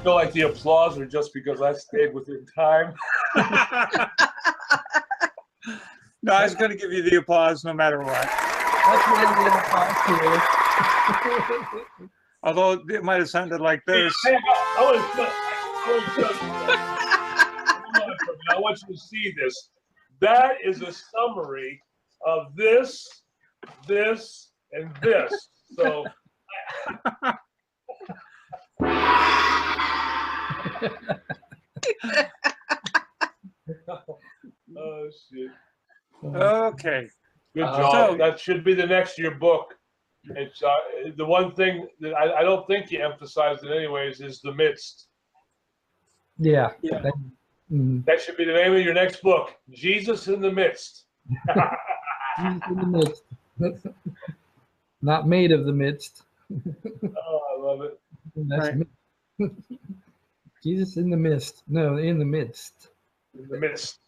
feel like the applause was just because I stayed within time. No, I was going to give you the applause no matter what. That's what I'm going. Although it might have sounded like this. Hey, I want you to see this. That is a summary of this, and this. So. Oh shit. Okay. Good job. So- That should be the next year book. It's the one thing that I don't think you emphasized it anyways is the midst. Yeah. Yeah. That should be the name of your next book. Jesus in the midst. Jesus in the midst. Not made of the midst. Oh, I love it. That's Right. Jesus in the mist. No, in the midst. In the midst.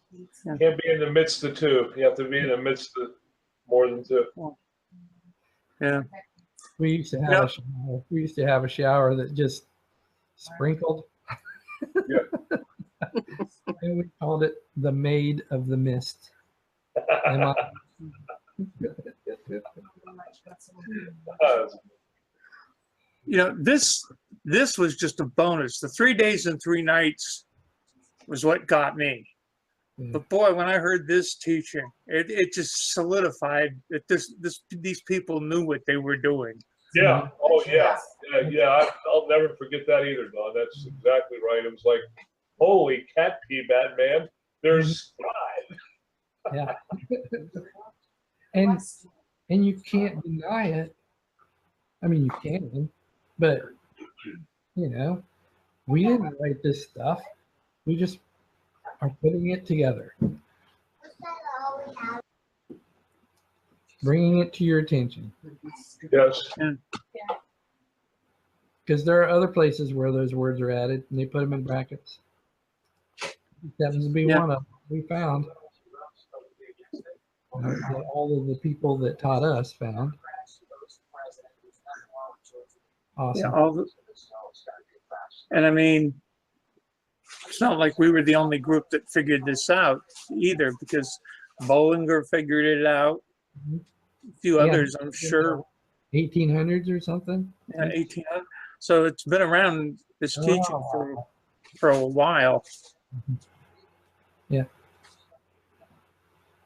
Yeah. Can't be in the midst of two. You have to be in the midst of more than two. Yeah. We used to have Yep. a shower. We used to have a shower that just sprinkled. Yeah. And we called it the Maid of the Mist. And my- You know, this was just a bonus. The 3 days and 3 nights was what got me. But boy, when I heard this teaching, it just solidified that these people knew what they were doing. Yeah. Oh, yeah. Yeah. I'll never forget that either, Don. That's exactly right. It was like, holy cat pee, Batman. There's five. yeah. And you can't deny it. I mean, you can, but you know, we didn't write this stuff. We just are putting it together, bringing it to your attention. Yes. Because there are other places where those words are added and they put them in brackets. That happens to be Yeah. one of them we found. That all of the people that taught us found. Awesome. Yeah, and I mean, it's not like we were the only group that figured this out either, because Bollinger figured it out. A few Yeah. others, I'm sure. 1800s or something. Yeah, 1800. So it's been around, this teaching Oh. for a while. Yeah.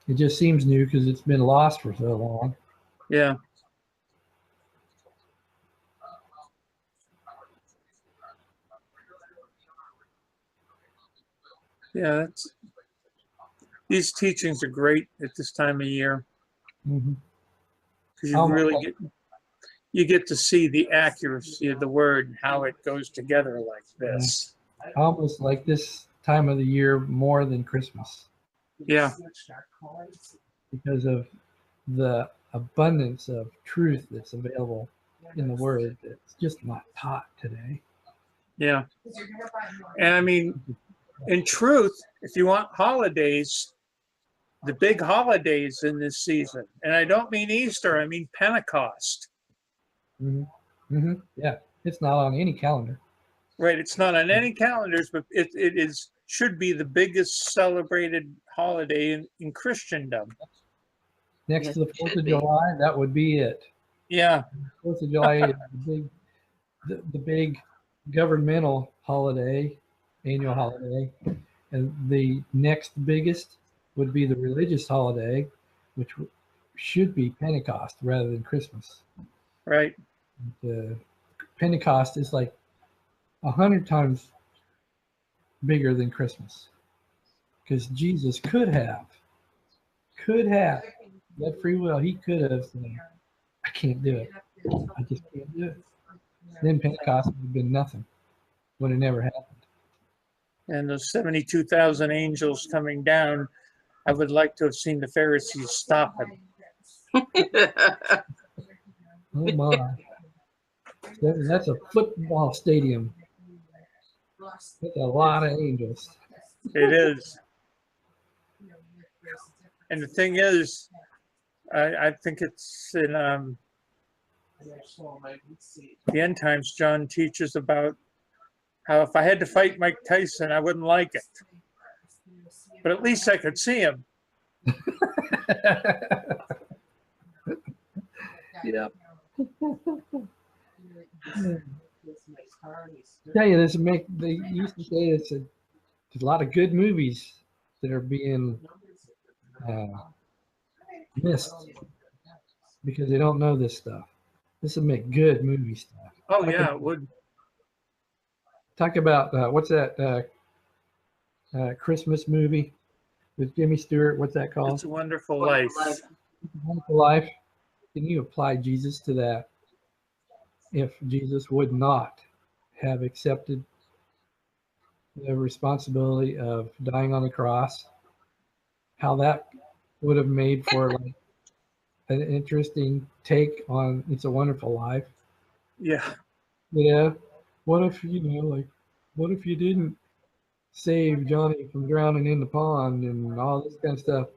It just seems new because it's been lost for so long. Yeah. Yeah, these teachings are great at this time of year, Mm-hmm. because you get to see the accuracy of the word and how it goes together like this. Almost like this time of the year more than Christmas Yeah. because of the abundance of truth that's available in the word that's just not taught today. Yeah. And I mean, in truth, if you want holidays, the big holidays in this season, and I don't mean Easter, I mean Pentecost. Mm-hmm. Mm-hmm. Yeah, it's not on any calendar. Right. It's not on any calendars, but it should be the biggest celebrated holiday in Christendom. Next to the 4th of July, that would be it. Yeah. 4th of July is the big governmental holiday, annual holiday. And the next biggest would be the religious holiday, which should be Pentecost rather than Christmas. Right. The Pentecost is like 100 times bigger than Christmas because Jesus could have that free will. He could have said, I can't do it. I just can't do it. Then Pentecost would have been nothing. Would have never happened. And those 72,000 angels coming down, I would like to have seen the Pharisees stop him. Oh my. That's a football stadium. That's a lot of angels. It is. And the thing is, I think it's in the end times, John teaches about how if I had to fight Mike Tyson, I wouldn't like it. But at least I could see him. Yeah. Tell you this make they used to say this. There's a lot of good movies that are being missed because they don't know this stuff. This would make good movie stuff. Oh yeah, it would. Talk about what's that Christmas movie with Jimmy Stewart? What's that called? It's a Wonderful Life. Wonderful Life. Can you apply Jesus to that? If Jesus would not have accepted the responsibility of dying on the cross, how that would have made for like an interesting take on It's a Wonderful Life. Yeah. Yeah. What if, what if you didn't save Johnny from drowning in the pond and all this kind of stuff?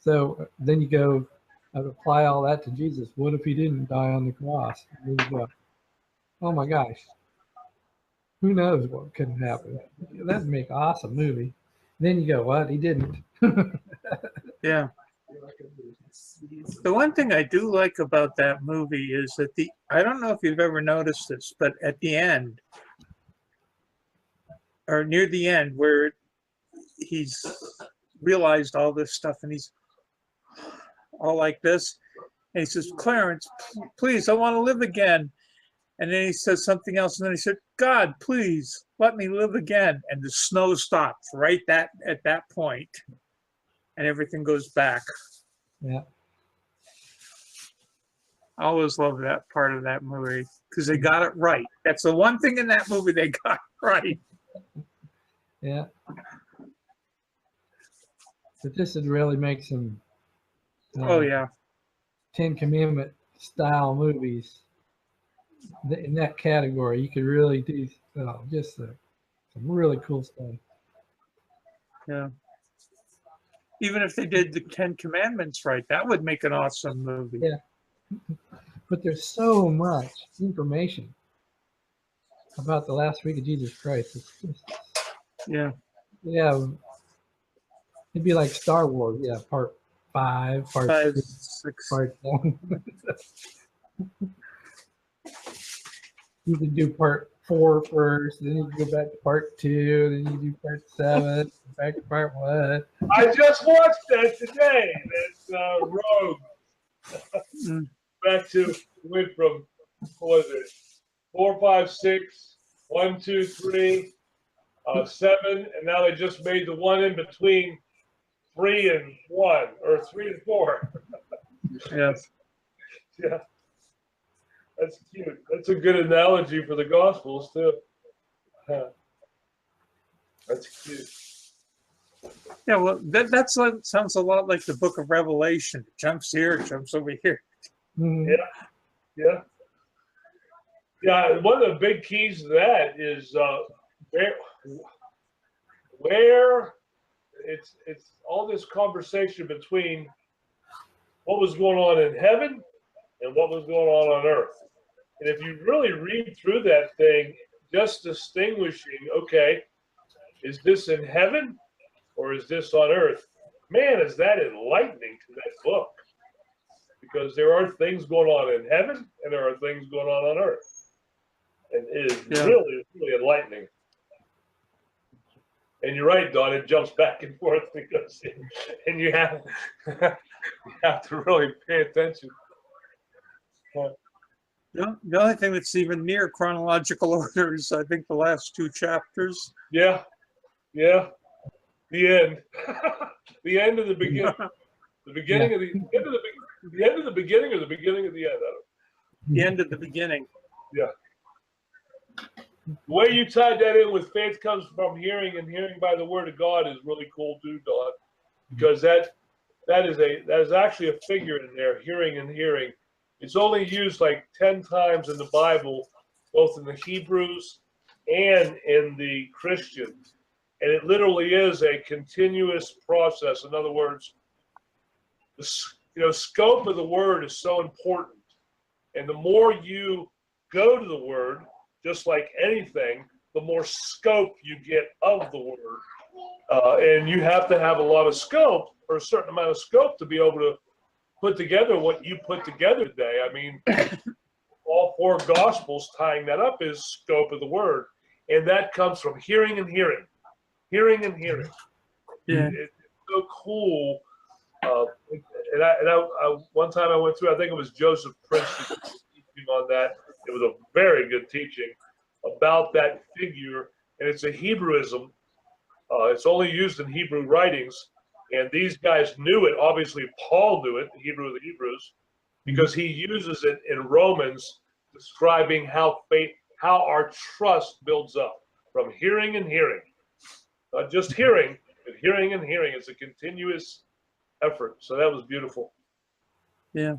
So then you go apply all that to Jesus. What if he didn't die on the cross? There you go. Oh my gosh. Who knows what could have happened? That'd make an awesome movie. Then you go, what? He didn't. Yeah. The one thing I do like about that movie is that I don't know if you've ever noticed this, but at the end, or near the end, where he's realized all this stuff and he's all like this, and he says, Clarence, please, I want to live again. And then he says something else, and then he said, God, please let me live again. And the snow stops right at that point, and everything goes back. Yeah. I always love that part of that movie because they got it right. That's the one thing in that movie they got right. Yeah. But this would really make some Oh yeah. 10 Commandment style movies. In that category, you could really do just some really cool stuff. Yeah. Even if they did the 10 Commandments right, that would make an awesome movie. Yeah. But there's so much information about the last week of Jesus Christ. It's just, Yeah. yeah. It'd be like Star Wars. Yeah, part 5, part 5, 6, 6. part 7. You can do part 4 first, then you go back to part 2, then you do part 7, back to part 1. I just watched that today. That's Rogue. Back to went from what was it? 4, 5, 6, 1, 2, 3, 7, and now they just made the one in between 3 and 1 or 3 and 4. Yes. Yeah. That's cute. That's a good analogy for the Gospels, too. That's cute. Yeah, well, sounds a lot like the book of Revelation. It jumps here, it jumps over here. Mm-hmm. Yeah. Yeah, one of the big keys to that is where it's all this conversation between what was going on in heaven and what was going on earth. And if you really read through that thing, just distinguishing, okay, is this in heaven or is this on earth? Man, is that enlightening to that book. Because there are things going on in heaven and there are things going on earth. And it is really, really enlightening. And you're right, Don, it jumps back and forth because, and you have to really pay attention. The only thing that's even near chronological order is, I think, the last 2 chapters. Yeah. The end. The end of the beginning. The beginning of the end of the end of the beginning or the beginning of the end. The end of the beginning. Yeah. The way you tied that in with faith comes from hearing, and hearing by the word of God is really cool too, Don, because that is actually a figure in there, hearing and hearing. It's only used like 10 times in the Bible, both in the Hebrews and in the Christian. And it literally is a continuous process. In other words, the scope of the word is so important. And the more you go to the word, just like anything, the the more scope you get of the word. And you have to have a lot of scope, or a certain amount of scope, to be able to put together what you put together today. I mean, all four gospels tying that up is scope of the word. And that comes from hearing and hearing. Hearing and hearing. Yeah. It's so cool. And I one time I went through, I think it was Joseph Prince teaching on that. It was a very good teaching about that figure, and it's a Hebrewism. It's only used in Hebrew writings, and these guys knew it. Obviously, Paul knew it, the Hebrew of the Hebrews, because he uses it in Romans, describing how our trust builds up from hearing and hearing. Not just hearing, but hearing and hearing. It's a continuous effort. So that was beautiful. Yeah.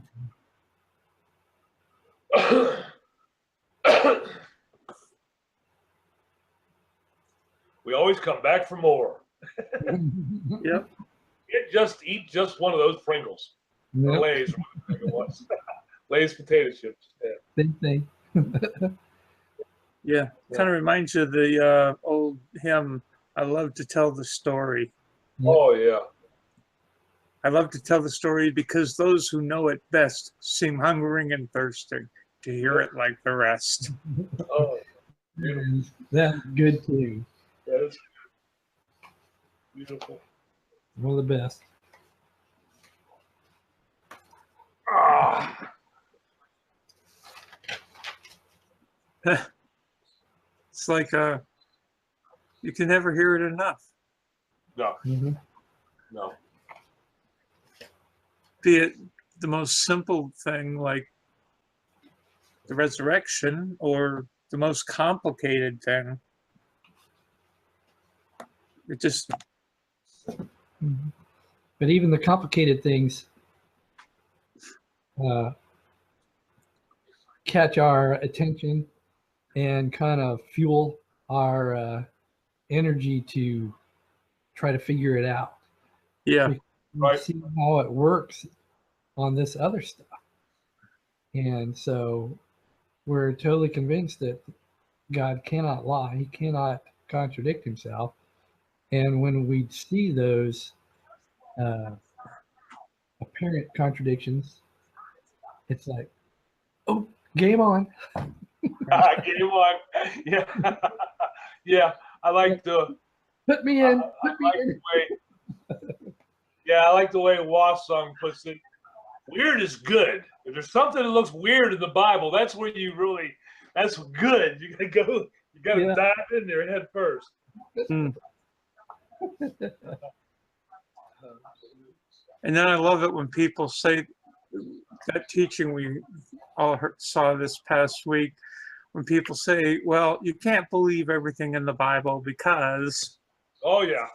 We always come back for more. Yep. Eat just one of those Pringles. Or Yep. Lay's, or whatever it was. Lay's potato chips. Yeah. Same thing. Yeah. Kind of reminds you of the old hymn, I love to tell the story. Oh, yeah. I love to tell the story because those who know it best seem hungering and thirsting to hear it like the rest. Oh, beautiful. That's good too. That is beautiful. One of the best. Ah. It's like you can never hear it enough. No, Mm-hmm. no. Be it the most simple thing like the resurrection or the most complicated thing. It just, Mm-hmm. But even the complicated things catch our attention and kind of fuel our energy to try to figure it out. yeah, We Right. see how it works on this other stuff. And so we're totally convinced that God cannot lie. He cannot contradict himself. And when we see those apparent contradictions, it's like, oh, game on. Game on. Yeah. Yeah. I like the Put me in. Put me in. I like the way Wasung puts it. Weird is good. If there's something that looks weird in the Bible, that's where that's good. You gotta Yeah. dive in there head first. mm. And then I love it when people say that teaching we all saw this past week, when people say, well, you can't believe everything in the Bible because. Oh yeah.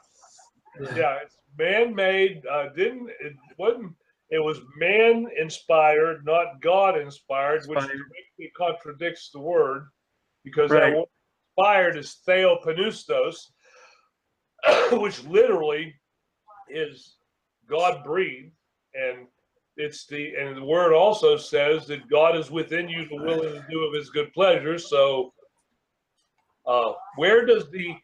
Yeah, it's man-made. It was man-inspired, not God-inspired, which directly contradicts the word, because Right. that word inspired is theopneustos, which literally is God-breathed, and the word also says that God is within you, the willing to do of His good pleasure. So, where does it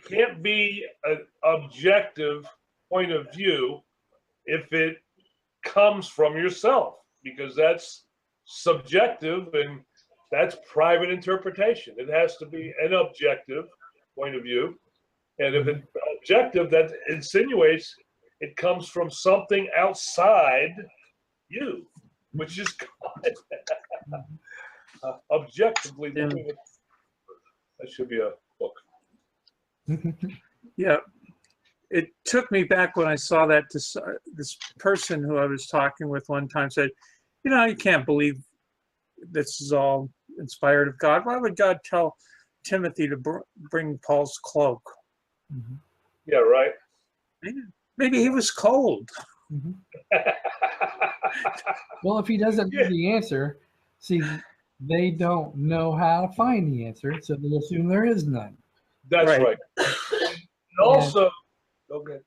can't be an objective point of view if it comes from yourself, because that's subjective and that's private interpretation. It has to be an objective point of view. And if it's objective, that insinuates it comes from something outside you, which is God. Objectively, Yeah. that should be a book. Yeah, it took me back when I saw that this person who I was talking with one time said, you can't believe this is all inspired of God. Why would God tell Timothy to bring Paul's cloak? Mm-hmm. Yeah, right. Maybe he was cold. Mm-hmm. Well, if he doesn't know the answer, see, they don't know how to find the answer, so they assume there is none. That's right. And also, okay.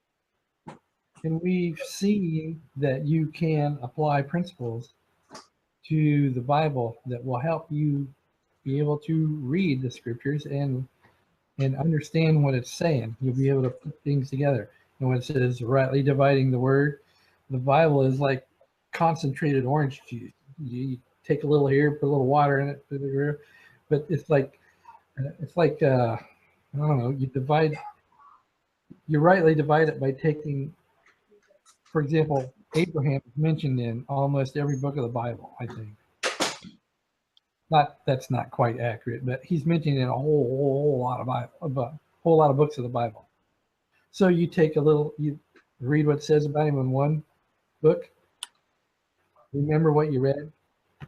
And we've seen that you can apply principles to the Bible that will help you be able to read the scriptures and understand what it's saying. You'll be able to put things together. And when it says rightly dividing the word, the Bible is like concentrated orange juice. You take a little here, put a little water in it, but it's like I don't know. You rightly divide it by taking, for example, Abraham is mentioned in almost every book of the Bible, I think. That's not quite accurate, but he's mentioned in a whole lot of books of the Bible. So you take you read what it says about him in one book, remember what you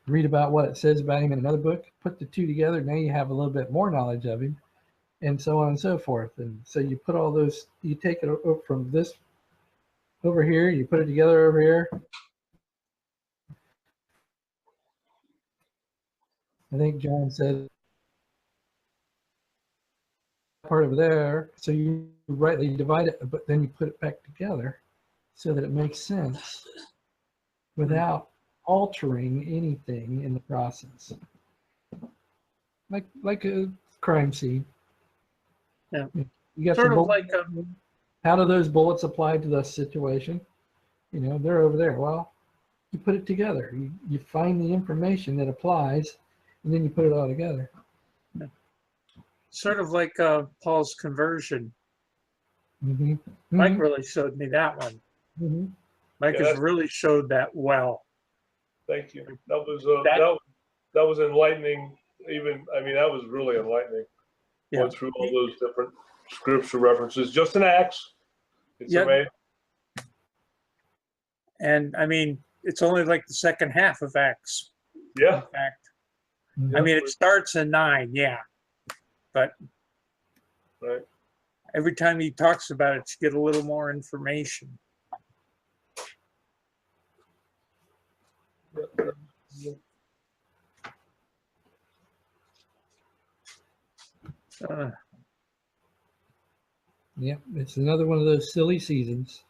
read about what it says about him in another book, put the two together, now you have a little bit more knowledge of him, and so on and so forth. And so you put all those, you take it from this over here, you put it together over here. I think John said part over there, so you rightly divide it, but then you put it back together so that it makes sense without altering anything in the process. Like a crime scene. Yeah. You got Sort the of like how do those bullets apply to the situation? They're over there. Well, you put it together. You find the information that applies, and then you put it all together. sort of like Paul's conversion. Mm-hmm. Mike really showed me that one. Mm-hmm. Mike has really showed that well. Thank you. That was enlightening. That was really enlightening. Yeah. Going through all those different scripture references, just in Acts. It's amazing. And it's only like the second half of Acts. Yeah. In fact, Mm-hmm. it starts in 9, yeah, but right. Every time he talks about it, you get a little more information. Yeah, it's another one of those silly seasons.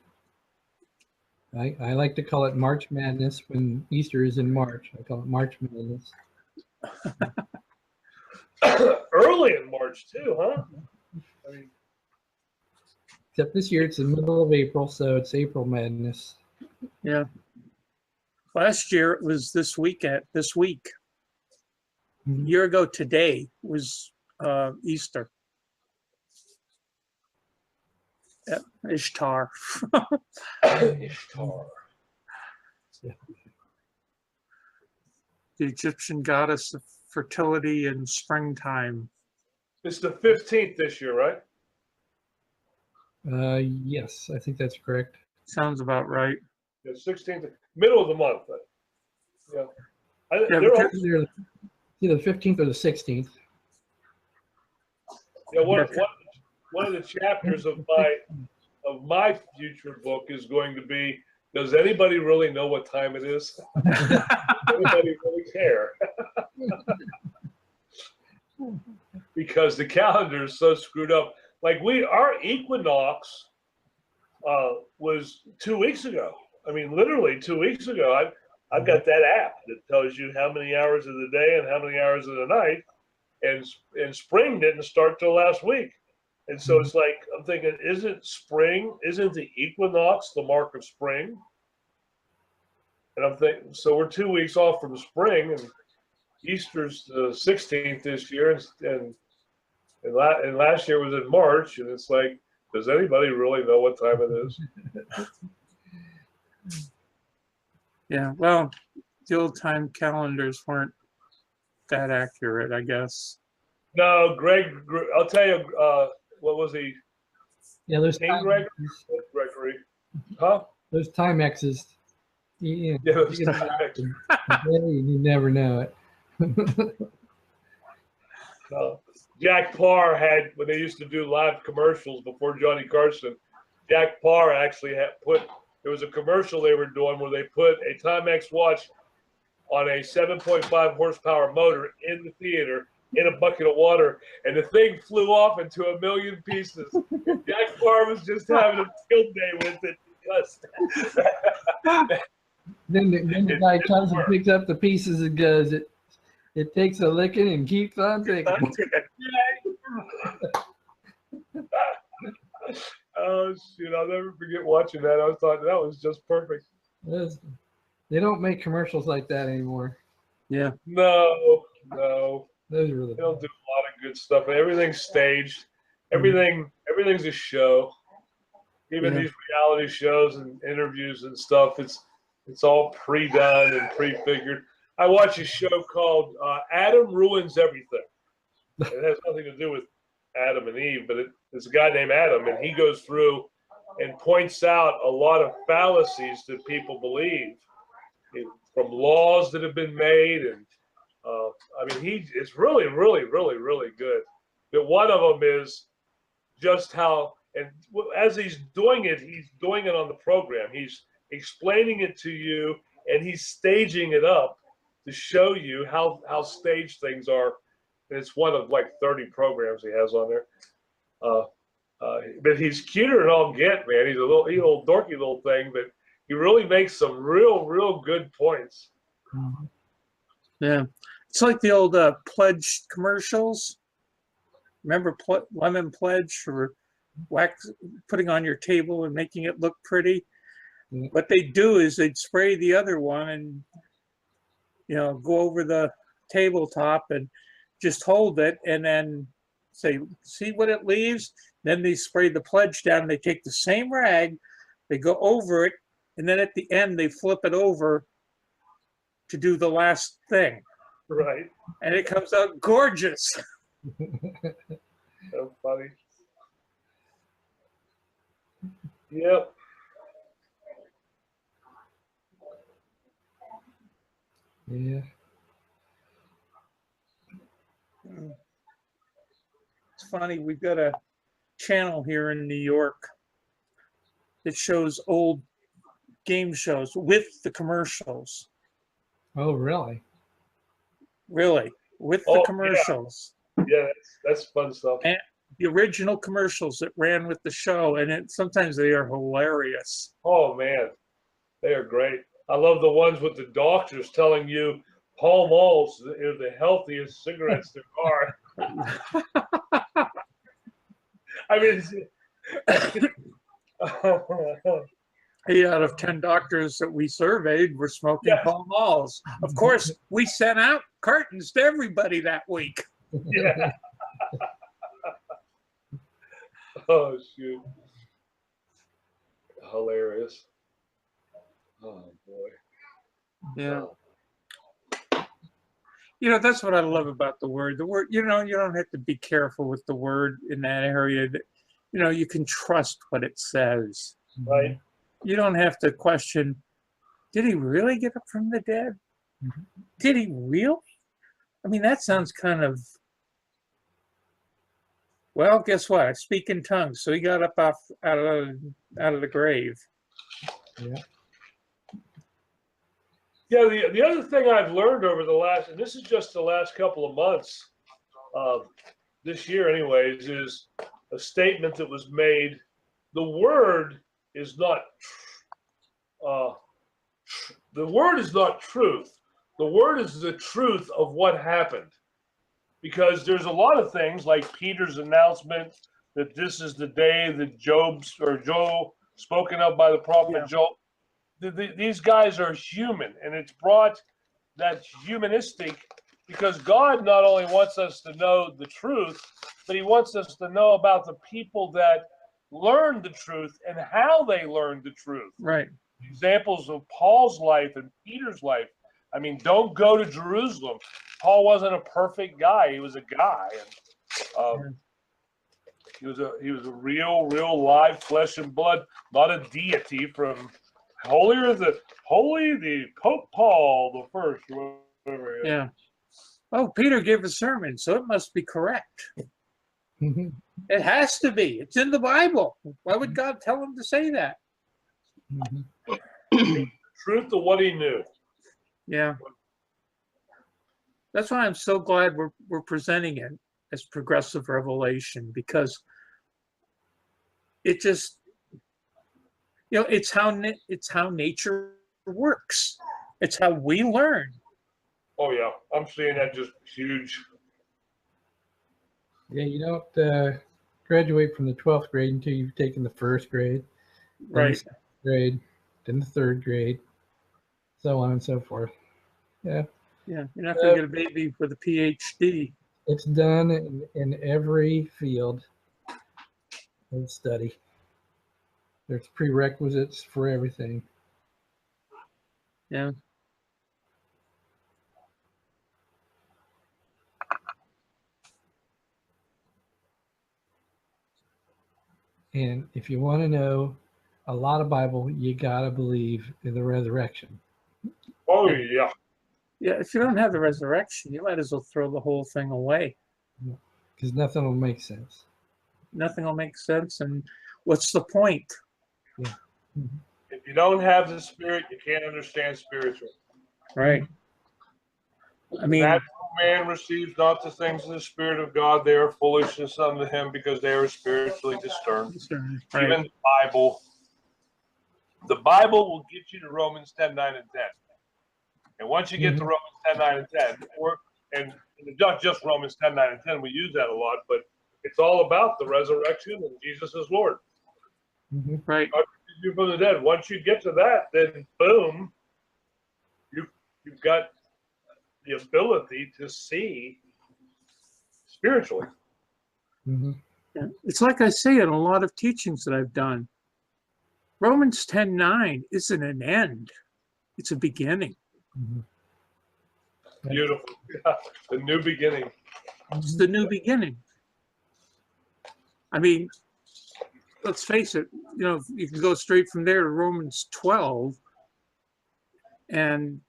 I like to call it March Madness when Easter is in March. I call it March Madness. Early in March too, huh? Except this year it's the middle of April, so it's April Madness. Yeah. Last year it was this week. Mm-hmm. A year ago today was Easter. Yep, Ishtar. Ishtar. Yeah. The Egyptian goddess of fertility and springtime. It's the 15th this year, right? Yes, I think that's correct. Sounds about right. The 16th, middle of the month. Yeah. Either the 15th or the 16th. Yeah, one of the chapters of my future book is going to be, does anybody really know what time it is? Does anybody really care? Because the calendar is so screwed up. Like our equinox was 2 weeks ago. Literally 2 weeks ago. I've got that app that tells you how many hours of the day and how many hours of the night. And spring didn't start till last week. And so it's like, I'm thinking, isn't the equinox the mark of spring? And I'm thinking, so we're 2 weeks off from spring, and Easter's the 16th this year, and last year was in March, and it's like, does anybody really know what time it is? Yeah, well, the old time calendars weren't that accurate, I guess. No, Greg, I'll tell you, what was he? Yeah, those Gregory? Huh? Those time X's. Yeah, those time X's. You never know it. Jack Parr had, when they used to do live commercials before Johnny Carson, Jack Parr actually there was a commercial they were doing where they put a Timex watch on a 7.5 horsepower motor in the theater in a bucket of water, and the thing flew off into a million pieces. Jack Parr was just having a field day with it because then the guy comes and picks up the pieces and goes, It takes a licking and keeps on ticking. Oh shoot! I'll never forget watching that. I thought that was just perfect. They don't make commercials like that anymore. Yeah. No. Those were the They don't do a lot of good stuff. Everything's staged. Everything's a show. Even Yeah. these reality shows and interviews and stuff, it's all pre-done and pre-figured. I watch a show called Adam Ruins Everything. It has nothing to do with Adam and Eve, but it's a guy named Adam, and he goes through and points out a lot of fallacies that people believe from laws that have been made. And I mean, it's really, really, really, really good. But one of them is just how, and as he's doing it on the program. He's explaining it to you, and he's staging it up to show you how staged things are. And it's one of like 30 programs he has on there. But he's cuter than all get, man. He's a little dorky little thing, but he really makes some real good points. Yeah. It's like the old Pledge commercials. Remember Lemon Pledge for putting on your table and making it look pretty? Yeah. What they do is they'd spray the other one and, go over the tabletop and just hold it and then say, see what it leaves? Then they spray the Pledge down. They take the same rag, they go over it, and then at the end they flip it over to do the last thing. Right. And it comes out gorgeous. So funny. Yep. Yeah. It's funny, we've got a channel here in New York that shows old game shows with the commercials. Oh, really? Really, with Oh, the yeah. commercials. Yeah, that's fun stuff. And the original commercials that ran with the show, and sometimes they are hilarious. Oh man, they are great. I love the ones with the doctors telling you Pall Malls are the healthiest cigarettes there are. I mean, 8 out of 10 doctors that we surveyed were smoking Yes. Pall Malls. Of course, we sent out cartons to everybody that week. yeah. Oh shoot, hilarious. Oh boy. Yeah. That's what I love about the word. The word, you don't have to be careful with the word in that area. You can trust what it says. Right. You don't have to question, did he really get up from the dead? Did he really? I mean, that sounds kind of, well, guess what? I speak in tongues. So he got up out of the grave. Yeah. Yeah, the other thing I've learned over the last, and this is just the last couple of months, this year anyways, is a statement that was made. The word is not truth. The word is the truth of what happened. Because there's a lot of things like Peter's announcement that this is the day that Joel spoken of by the prophet Joel. These guys are human, and it's brought that humanistic, because God not only wants us to know the truth, but he wants us to know about the people that learned the truth and how they learned the truth. Right. Examples of Paul's life and Peter's life. I mean, don't go to Jerusalem. Paul wasn't a perfect guy. He was a guy. And, he was a real live flesh and blood, not a deity from holy the Pope Paul the First. Or whatever. Yeah. Oh, Peter gave a sermon, so it must be correct. It has to be. It's in the Bible. Why would God tell him to say that? Truth of what he knew. Yeah. That's why I'm so glad we're presenting it as progressive revelation, because it just, it's how nature works. It's how we learn. Oh yeah, I'm seeing that just huge. Yeah, you don't graduate from the 12th grade until you've taken the first grade, then the Right. second grade, then the third grade, so on and so forth. Yeah, Yeah. You're not going to get a baby with a PhD. it's done in every field of study. There's prerequisites for everything. Yeah. And if you want to know a lot of Bible, you got to believe in the resurrection. Oh yeah. Yeah. If you don't have the resurrection, you might as well throw the whole thing away. Because nothing will make sense. Nothing will make sense. And what's the point? If you don't have the Spirit, you can't understand spiritual. Right. I mean, Natural man receives not the things of the Spirit of God; they are foolishness unto him, because they are spiritually discerned. right. Even the Bible will get you to Romans 10, 9, and 10. And once you get to Romans 10, 9, and 10, and it's not just Romans 10, 9, and 10, we use that a lot, but it's all about the resurrection and Jesus is Lord. Right. God raised you from the dead. Once you get to that, then boom, you've got the ability to see spiritually. Yeah. It's like I say in a lot of teachings that I've done. Romans 10:9 isn't an end; it's a beginning. Beautiful. Yeah, the new beginning. It's the new beginning. I mean, let's face it. You know, you can go straight from there to Romans 12, and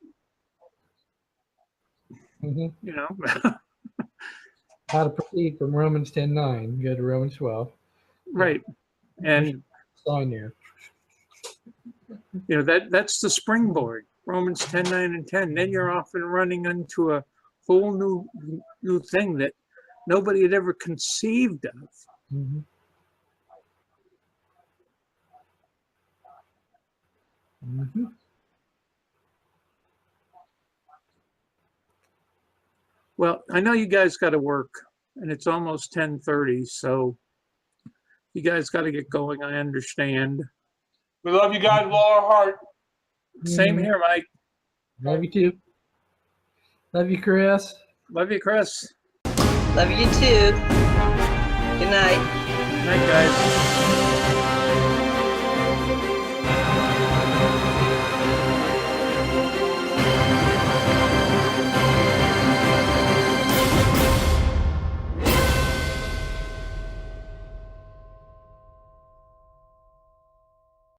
you know, How to proceed from Romans 10:9, go to Romans 12. right? And Sign there. you know that's the springboard. Romans 10, 9, and 10. Then you're off and running into a whole new thing that nobody had ever conceived of. Well, I know you guys got to work, and it's almost 10:30, so you guys got to get going. I understand. We love you guys with all our heart. Same here, Mike. Love you too. Love you, Chris. Love you, Chris. Love you too. Good night. Good night, guys.